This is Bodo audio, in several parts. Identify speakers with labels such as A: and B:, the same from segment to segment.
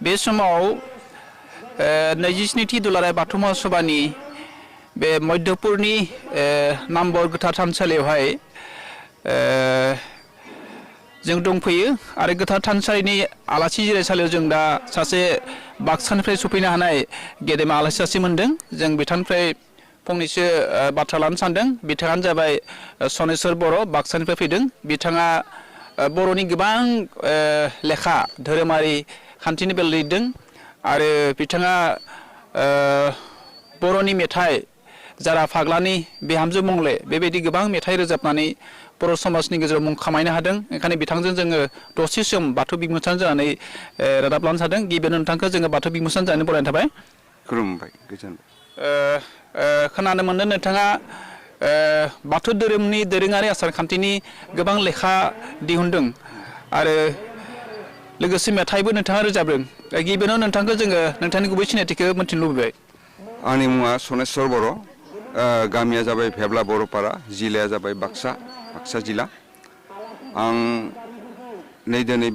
A: बे समाव 27थि दुलाराय बाथौ महासभानि बे मध्यपुरनि नामबर गोथार थानसालियावहाय जों दंफैयो आरो गोथार थानसालिनि आलासि जिरायसालियाव जों दा सासे बाक्सानिफ्राय सफैनो हानाय गेदेमा आलासि सासे मोनदों। जों बिथांनिफ्राय फंनैसो बाथ्रा लानो सानदों। बिथाङानो जाबाय सनेस्वर बर' बाक्सानिफ्राय फैदों। बिथाङा बर'नि गोबां लेखा धोरोमारि खान्थिनि बेलायाव लिरदों आरो बिथाङा बर'नि मेथाइ जारा फाग्लानि बिहामजो मंले बेबायदि गोबां मेथाइ रोजाबनानै बर' समाजनि गेजेराव मुं खामायनो हादों। ओंखायनो बिथांजों जोङो दसे सम बाथौ बिमुंसार जानानै रादाब लानो सानदों। गिबियावनो नोंथांखौ जोङो बाथौ बिमुंसार जानानै बरायनाय थाबाय।
B: खुलुमबाय, गोजोनबाय।
A: खोनानो मोनदों नोंथाङा बाथौ धोरोमनि दोरोङारि आसार खान्थिनि गोबां लेखा दिहुनदों आरो लोगोसे मेथाइबो नोंथाङा रोजाबदों। गिबियावनो नोंथांखौ जोङो नोंथांनि गुबै सिनायथिखौ मोनथिनो लुबैबाय।
B: आंनि मुङा सनेस्वर बर', गामिया जाबाय भेब्ला बर'पारा, जिल्लाया जाबाय बाक्सा जिल्ला। आं नै दिनै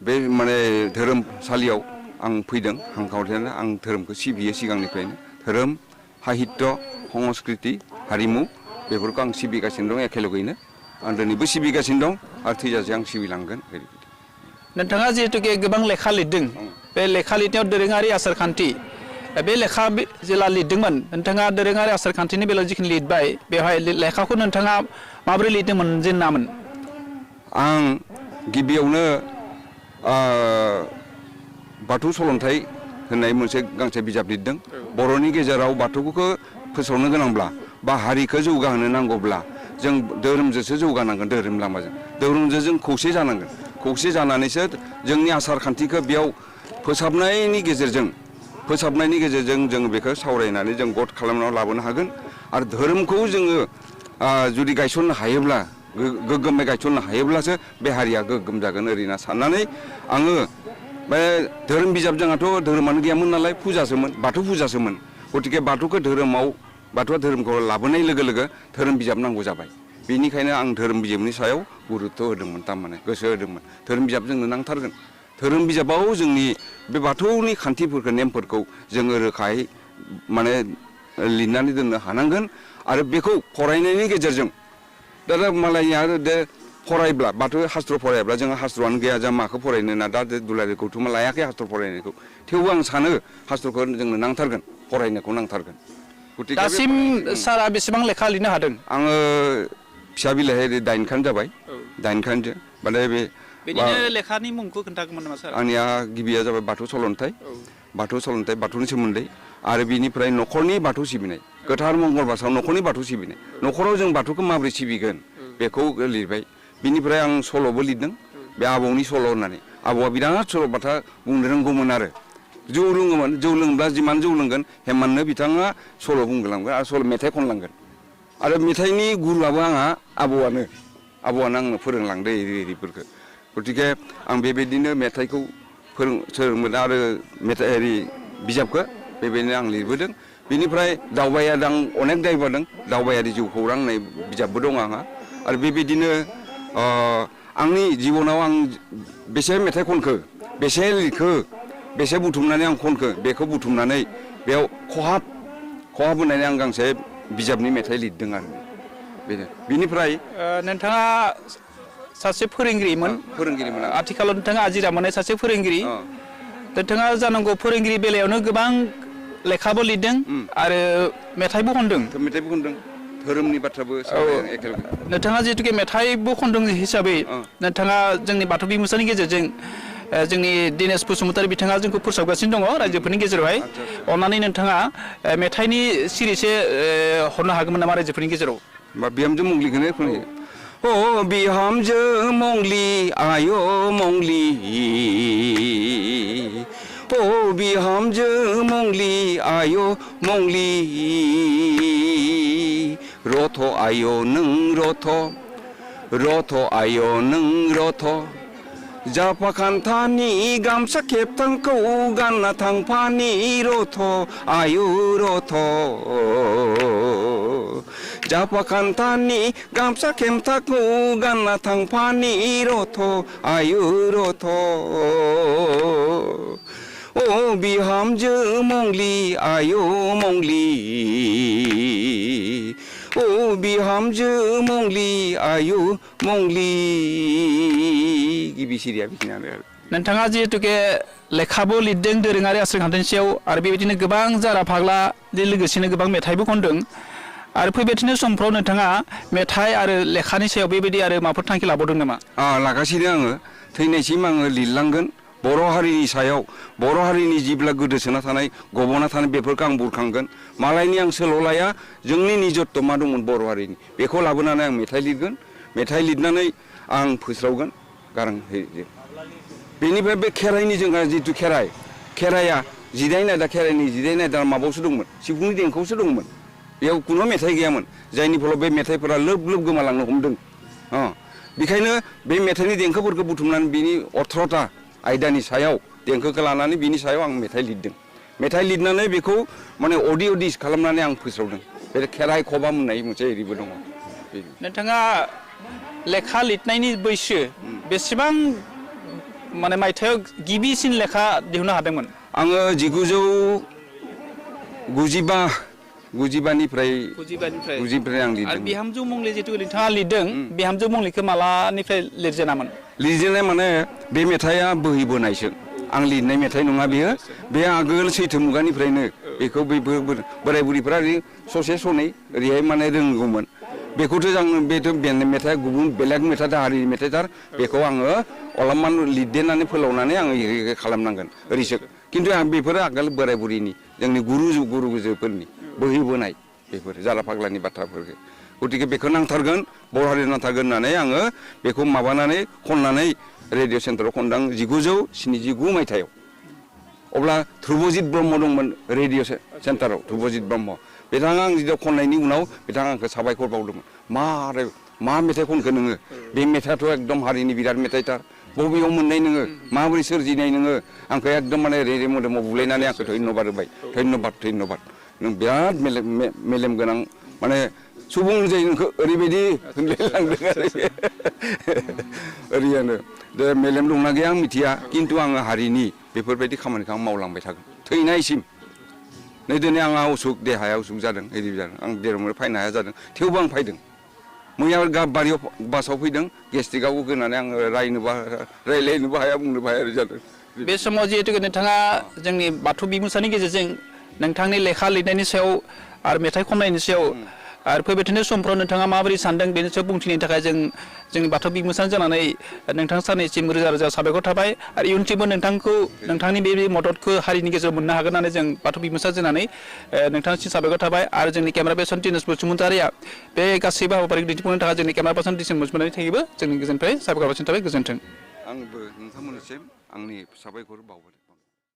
B: बे माने धोरोमसालियाव आं फैदों हांखावथेनो। आं धोरोमखौ सिबियो सिगांनिफ्रायनो। धोरोम, साहित्य, संस्कृति, हारिमु बेफोरखौ आं सिबिगासिनो दं एखेलगैनो। आं दिनैबो सिबिगासिनो दं आरो थैजासे आं सिबिलांगोन।
A: नोंथाङा जिहेतुके गोबां लेखा लिरदों, बे लेखा लिरनायाव दोरोङारि आसार खान्थि बे लेखा जेला लिरदोंमोन, नोंथाङा दोरोङारि आसार खान्थिनि बेलायाव जिखिनि लिरबाय बेवहाय लेखाखौ नोंथाङा माबोरै लिरदोंमोन जेन्नामोन?
B: आं गिबियावनो बाथौ सलन्थाइ होननाय मोनसे गांसे बिजाब लिरदों। बर'नि गेजेराव बाथौखौ फोसावनो गोनांब्ला बा हारिखौ जौगाहोनो नांगौब्ला जों धोरोमजोंसो जौगानांगोन। धोरोम लामाजों धोरोमजों जों खौसे जानांगोन। खौसे जानानैसो जोंनि आसार खान्थिखौ बेयाव फोसाबनायनि गेजेरजों जों बेखौ सावरायनानै जों गद खालामनानै लाबोनो हागोन। आरो धोरोमखौ जोङो जुदि गायसननो हायोब्ला, गोग्गोमै गायसननो हायोब्लासो बे हारिया गोग्गोम जागोन ओरैना साननानै आङो बे धोरोम बिजाब, जोंहाथ' धोरोमानो गैयामोन नालाय, फुजासोमोन, बाथौ फुजासोमोन। गतिके बाथौखौ बाथौआ धोरोमखौ लाबोनाय लोगो लोगो धोरोम बिजाब नांगौ जाबाय। बेनिखायनो आं धोरोम बिजाबनि सायाव गुरुत्त' होदोंमोन, थारमाने गोसो होदोंमोन। धोरोम बिजाब जोंनो नांथारगोन। धोरोम बिजाबाव जोंनि बे बाथौनि खान्थिफोरखौ, नेमफोरखौ जोङो रोखायै माने लिरनानै दोननो हानांगोन। आरो बेखौ फरायनायनि गेजेरजों दा मालाया फरायब्ला, बाथौ शास्त्र फरायाब्ला जोंहा शास्त्रआनो गैया, जों माखौ फरायनो ना दा दुलाराय गौथुमा लायाखै शास्त्र फरायनायखौ। थेवबो आं सानो शास्त्रखौ जोंनो नांथारगोन, फरायनायखौ नांथारगोन।
A: दासिम सारा बेसेबां लेखा लिरनो हादों?
B: आङो फिसा बिलाइ 8खान जाबाय, 8खानसो। माने
A: बिदिनो लेखानि मुंखौ खोन्थागौमोन नामा सार?
B: आंनिया गिबिया जाबाय बाथौ सलन्थाइ, बाथौनि सोमोन्दै, आरो बिनिफ्राय न'खरनि बाथौ सिबिनाय, गोथार मंगलबार सानाव न'खरनि बाथौ सिबिनाय, न'खराव जों बाथौखौ माबोरै सिबिगोन बेखौ लिरबाय। बिनिफ्राय आं सल'बो लिरदों, बे आबौनि सल' होननानै। आबौआ बिराद सल'बाथा बुंनो रोंगौमोन आरो जौ लोङोमोन। जौ लोंब्ला जिमान जौ लोंगोन हेमाननो बिथाङा सल' बुंलांगोन आरो मेथाइ खनलांगोन। आरो मेथाइनि गुरुआबो आंहा आबौआनो आंनो फोरोंलांदो एरिफोरखौ। गतिके आं बेबायदिनो मेथाइखौ सोलोंबोदों आरो मेथाइ बिजाबखौ बेबायदिनो आं लिरबोदों। बिनिफ्राय दावबायारि, आं अनेक दावबायदों। दावबायारि जिउ खौरां होननाय बिजाबबो दं आंहा। आरो बेबायदिनो आंनि जिबनाव आं बेसे मेथाइ खनखो, बेसे लिरखो, बेसे बुथुमनानै आं खनखो, बेखौ बुथुमनानै बेयाव खहाब होननानै आं गांसे बिजाबनि मेथाइ लिरदों आरो बेनो। बिनिफ्राय
A: नोंथाङा सासे फोरोंगिरिमोन। आथिखालाव नोंथाङा आजिरा मोननाय सासे फोरोंगिरि। नोंथाङा जानांगौ फोरोंगिरि बेलायावनो गोबां लेखाबो लिरदों आरो मेथाइबो खनदों।
B: धोरोमनि बाथ्राबो एखेलगे।
A: नोंथाङा जिहेतुके मेथाइबो खनदों हिसाबै नोंथाङा जोंनि बाथौ बिमुंसारनि गेजेरजों जोंनि दिनेश बसुमतारी बिथाङा जोंखौ फोसावगासिनो दङ रायजोफोरनि गेजेरावहाय। अन्नानै नोंथाङा मेथाइनि सिरिसे हरनो हागौमोन नामा रायजोफोरनि गेजेराव?
B: बिहामजो मंग्लिखौनो खनयो। अ बिहामजो मंग्लि आय' मंग्लि, अ बिहामजो मंग्लि आय' मंग्लि, रथ' आय' नों रथ' आय' नों रथ', जाफाखान्थानि गामसा खेबथांखौ गानना थांफानि रथ' आय' रथ', जापा खान्थानि गामसा खेमथाखौ गानना थांफानि रथ' आयु रथ' ओ बिहामजो मंग्लि आयु मंग्लि ओ बिहामजो मंग्लि आयु मंग्लि गिबि सिरिया बिदिनो आरो
A: नोंथाङा जिहेतुके लेखाबो लिरदों दोरोङारि आसार खान्थिनि सायाव आरो बेबायदिनो गोबां जारा फाग्लाजों लोगोसेनो गोबां मेथाइबो खनदों आरो फैबाय समफ्राव नोंथाङा मेथाइ आरो लेखानि सायाव बेबायदि आरो माबाफोर थांखि लाबावदों नामा?
B: लागासिनो आङो थैनायसिम आङो लिरलांगोन बर' हारिनि सायाव बर' हारिनि जिब्ला गोदोसोना थानाय गबना थानाय बेफोरखौ आं बुरखांगोन मालायनि आं सोल' लाया जोंनि निजत्व मा दंमोन बर' हारिनि बेखौ लाबोनानै आं मेथाइ लिरगोन मेथाइ लिरनानै आं फोस्रावगोन गारां बेनिफ्राय बे खेराइनि जोंहा जिथु खेराइया जिदाइन आयदा खेराइनि जिदाइन आयदा माबायावसो दंमोन सिफुंनि देंखोआवसो दंमोन बेयाव खुनु मेथाइ गैयामोन जायनि फलाव बे मेथाइफोरा लोब लोब गोमालांनो हमदों बेखायनो बे मेथाइनि देंखोफोरखौ बुथुमनानै बिनि 18टा आयदानि सायाव देंखोखौ लानानै बिनि सायाव आं मेथाइ लिरदों मेथाइ लिरनानै बेखौ माने अडिअ डिस खालामनानै आं फोस्रावदों बे खेराइ खबाम होननाय मोनसे एरिबो दङ
A: नोंथाङा लेखा लिरनायनि बैसो बेसेबां माने मायथाइयाव गिबिसिन लेखा दिहुननो हादोंमोन?
B: आङो 1995निफ्राय आं लिरदों
A: आरो बिहामजो मंग्लि जितु नोंथाङा लिरदों बिहामजो मंग्लिखौ मालानिफ्राय लिरजेनामोन?
B: लिरजेननाय माने बे मेथाइआ बोहैबोनायसो आं लिरनाय मेथाइ नङा बेयो बे आगोल सैथो मुगानिफ्रायनो बेखौ बोराय बुरिफ्रा ससे सनै ओरैहाय माने रोंगौमोन बेखौथ' आं बेथ' मेथाइआ गुबुन बेलेग मेथाइ हारिनि मेथाइथार बेखौ आङो अलपमान लिरदेरनानै फोलावनानै आङो खालामनांगोन ओरैसो खिन्थु आं बेफोरो आगोल बोराय बुरिनि जोंनि गुरुजोफोरनि बोहैबोनाय बेफोर जाला फाग्लानि बाथ्राफोरखौ गतिके बेखौ नांथारगोन बर' हारि नांथारगोन होननानै आङो बेखौ माबानानै खननानै रेडिअ सेन्टाराव खनदां 1979 मायथाइयाव अब्ला ध्रुबजित ब्रह्म दंमोन रेडिअ सेन्टाराव ध्रुबजित ब्रह्म बिथाङा आं जिथु खननायनि उनाव बिथाङा आंखौ साबायखर बावदोंमोन मा मेथाइ खनखो नोङो बे मेथाइआथ' एकदम हारिनि बिराद मेथाइथार बबेयाव मोननाय नोङो माबोरै सोरजिनाय नोङो आंखौ एकदम माने रेरे मोदोमाव बुलायनानै आंखौ धन्यबाद होबाय धन्यबाद नों बिराद मेलेम गोनां माने सुबुं जायो नोंखौ ओरैबायदि होनलायलांदों आरो ओरैयानो दा मेलेम दंना गैया आं मिथिया खिन्थु आङो हारिनि बेफोरबायदि खामानिखौ आं मावलांबाय थागोन थैनायसिम नै दिनै आंहा देहाया उसुख जादों एरि जादों आं जेरावनो फैनो हाया जादों थेवबो आं फैदों मैया बारियाव बासाव फैदों गेस्ट्रिकआव होनानै आङो रायलायनोबो हाया बुंनोबो हाया जादों
A: बे समाव जिहेतु नोंथाङा जोंनि बाथौ बिमुसानि गेजेरजों नोंथांनि लेखा लिरनायनि सायाव आरो मेथाइ खननायनि सायाव आरो फैबाय थानाय समफ्राव नोंथाङा माबोरै सानदों बेनि सायाव बुंथिनायनि थाखाय जोंनि बाथौ बिमुसानि जानानै नोंथां सानैसिम रोजा रोजा साबायखर थाबाय आरो इयुनथिंबो नोंथांनि बे मददखौ हारिनि गेजेराव मोननो हागोन होननानै जों बाथौ बिमुसा जानानै नोंथांनिसिम साबायखर थाबाय आरो जोंनि केमेरा पार्सन दिनेश बसुमतारिया बे गासैबो हाबाफारिखौ दिन्थिफुंनो थाखाय जोंनि केमेरा पार्सन दिनेश बसुमतारि थायोबो जोंनि गोजोननिफ्राय साबायखर बावसिन थाबाय गोजोन्थों
B: आंबो नोंथांमोननिसिम आंनि साबायखर बावहरो